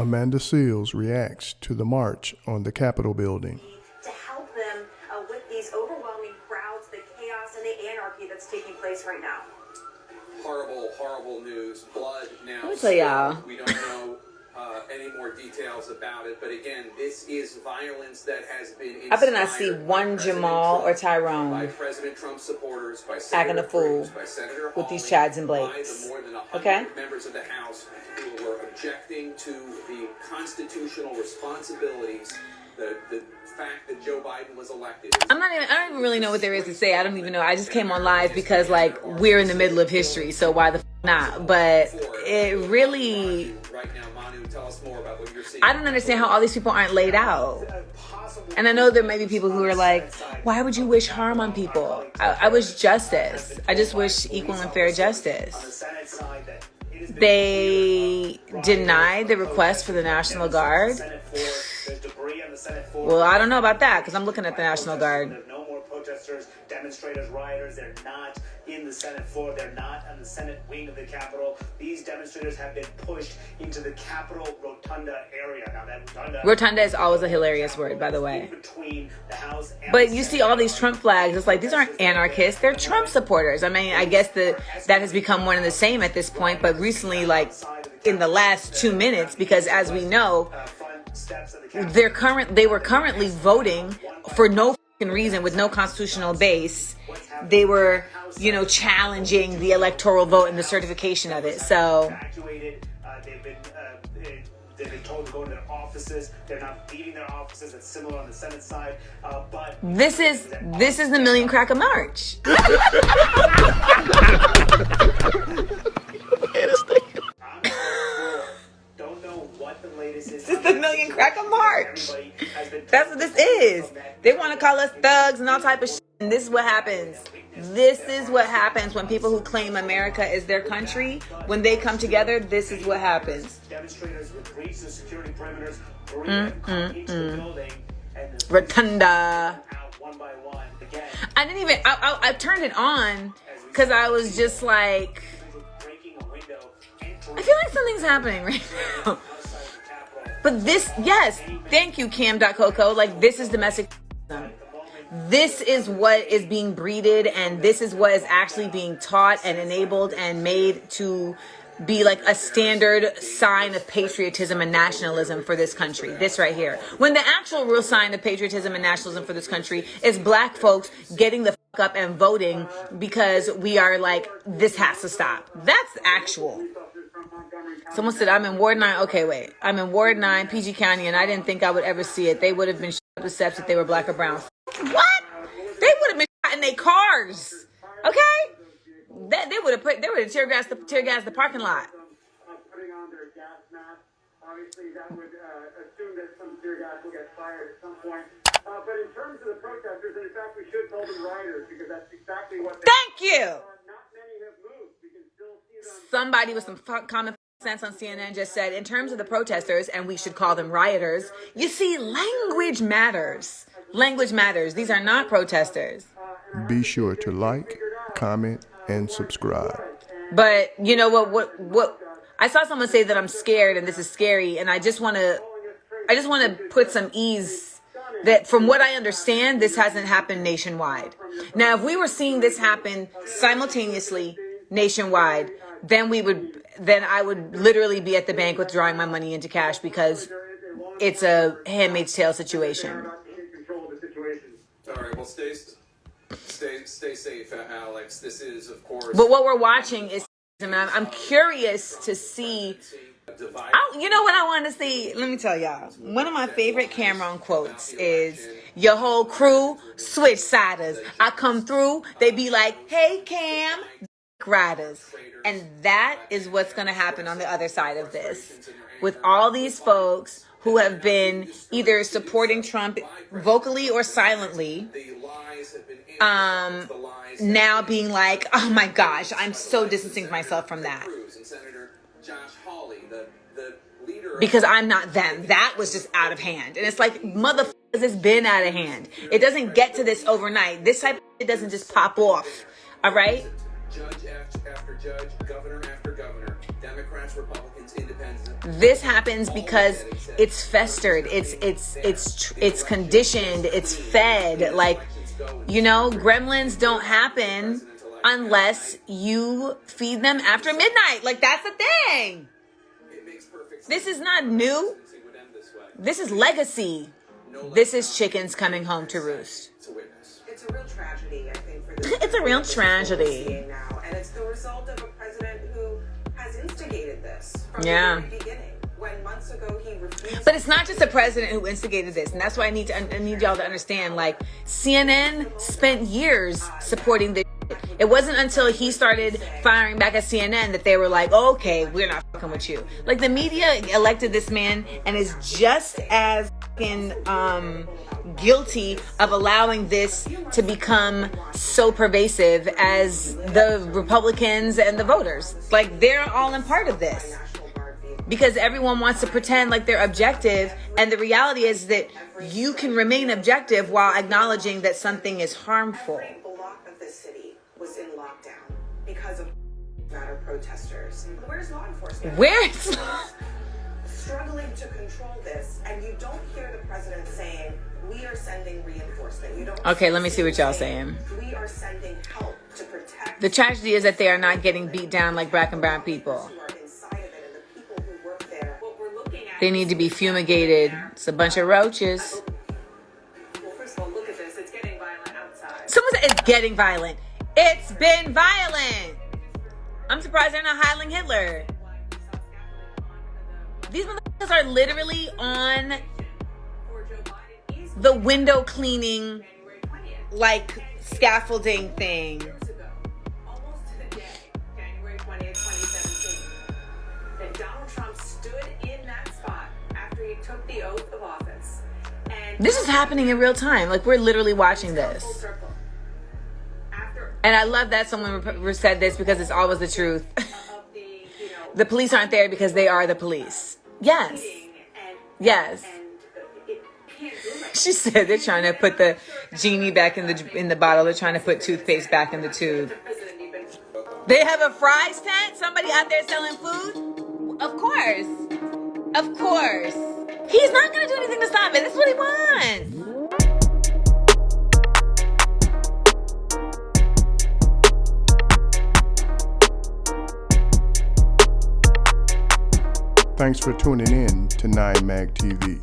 Amanda Seals reacts to the march on the Capitol building. To help them with these overwhelming crowds, the chaos and the anarchy that's taking place right now. Horrible, horrible news. Blood now. Let me tell y'all. We don't know any more details about it, but again, this is violence that has been inspired. I better not see one Jamal or Tyrone by President Trump supporters, by acting a fool Cruz, by Senator with these Hawley, Chads and Blakes. by the more than 100 Okay? members of the House who were objecting to the constitutional responsibilities, the fact that Joe Biden was elected. I don't even really know what there is to say. I don't even know. I just came on live because, like, we're in the middle of history, so why the not? But it really... Right now, Manu, tell us more about what you're seeing. I don't understand how all these people aren't laid out. And I know there may be people who are like, why would you wish harm on people? I wish justice. I just wish equal and fair justice. They denied the request for the National Guard. Well, I don't know about that because I'm looking at the National Guard. No more protesters, demonstrators, rioters. They're not in the Senate floor. They're not on the Senate wing of the Capitol. These demonstrators have been pushed into the Capitol Rotunda area. Now that Rotunda is always a hilarious word, by the way. Between the House and but you see all these Trump flags. It's like, these aren't anarchists. They're Trump supporters. I mean, I guess that has become one and the same at this point. But recently, like in the last 2 minutes, because as we know, they were currently voting for no reason with no constitutional base. They were, challenging the electoral vote and the certification of it. So they've been told to go to their offices. They're not leaving their offices. It's similar on the Senate side. But this is the Million Cracker March. This is the Million Cracker March. That's what this is. They want to call us thugs and all type of shit. And this is what happens. This is what happens when people who claim America is their country, when they come together, this is what happens. Demonstrators would breach the security perimeters, into the building, and Rotunda. out one by one. Again, I turned it on because I was just like, I feel like something's happening right now. But this, yes, thank you, Cam.Coco. Like, this is domestic. This is what is being breeded, and this is what is actually being taught and enabled and made to be like a standard sign of patriotism and nationalism for this country. This right here. When the actual real sign of patriotism and nationalism for this country is black folks getting the fuck up and voting because we are like, this has to stop. That's actual. Someone said, I'm in Ward 9. Okay, wait. I'm in Ward 9, PG County, and I didn't think I would ever see it. They would have been shot up the steps if they were black or brown. What? They would have been shot in their cars. Okay? They would have tear gas the parking lot. Putting on their gas mask. Obviously, that would assume that some tear gas will get fired at some point. But in terms of the protesters, and in fact, we should call them rioters because that's exactly what they Thank you. Not many have moved. We can still see them. Somebody with some common sense on CNN just said, in terms of the protesters, and we should call them rioters, you see, language matters. Language matters. These are not protesters. Be sure to like, comment, and subscribe. But you know what I saw someone say that I'm scared and this is scary, and I just want to put some ease that from what I understand, this hasn't happened nationwide. Now, if we were seeing this happen simultaneously nationwide, then I would literally be at the bank withdrawing my money into cash because it's a Handmaid's Tale situation. All right, well, stay safe, Alex. This is, of course. But what we're watching is, I'm curious to see. You know what I want to see? Let me tell y'all. One of my favorite Cameron quotes is, your whole crew, switch siders. I come through, they be like, hey, Cam, riders. And that is what's going to happen on the other side of this. With all these folks who have been either supporting Trump vocally or silently, now being like, oh my gosh, I'm so distancing myself from that. Because I'm not them. That was just out of hand. And it's like, motherfuckers, it's been out of hand. It doesn't get to this overnight. This type of shit doesn't just pop off. All right? Judge after judge, governor after governor, Democrats Democrats, Republicans, Independents. This happens because it's festered, it's conditioned, it's fed. Like, you know, gremlins don't happen unless you feed them after midnight. Like, that's the thing. It makes perfect sense. This is not new. Would end this way. This is legacy. This is chickens coming home to roost. To witness. It's a real tragedy, I think, for this. It's a real tragedy. Now, and it's the result of a president who has instigated this from Yeah. the very beginning. When months ago he refused. But it's not just the president who instigated this, and that's why I need y'all to understand. Like, CNN spent years supporting this. It wasn't until he started firing back at CNN that they were like, okay, we're not fucking with you. Like, the media elected this man and is just as fucking guilty of allowing this to become so pervasive as the Republicans and the voters. Like, they're all in part of this. Because everyone wants to pretend like they're objective, and the reality is that you can remain objective while acknowledging that something is harmful. Every block of this city was in lockdown because of matter protesters. Where's law enforcement? Where's Struggling to control this, and you don't hear the president saying, we are sending reinforcement. You don't. Okay, let me see what y'all saying. We are sending help to protect. The tragedy is that they are not getting beat down like black and brown people. Who are inside of it, and the people who work there. What we're looking at. They need to be fumigated. It's a bunch of roaches. Well, first of all, look at this. It's getting violent outside. Someone said it's getting violent. It's been violent. I'm surprised they're not Heiling Hitler. These motherfuckers are literally on the window cleaning, like, scaffolding thing. Almost to the day, January 20th, 2017, that Donald Trump stood in that spot after he took the oath of office. And This is happening in real time. Like, we're literally watching full this. circle. After And I love that someone said this because it's always the truth. of the, you know, The police aren't there because they are the police. Yes. and Yes. it can't do it. She said they're trying to put the genie back in the bottle. They're trying to put toothpaste back in the tube. President even They have a fries tent? Somebody out there selling food? Of course. Of course. He's not going to do anything to stop it. That's what he wants. Thanks for tuning in to 9 Mag TV.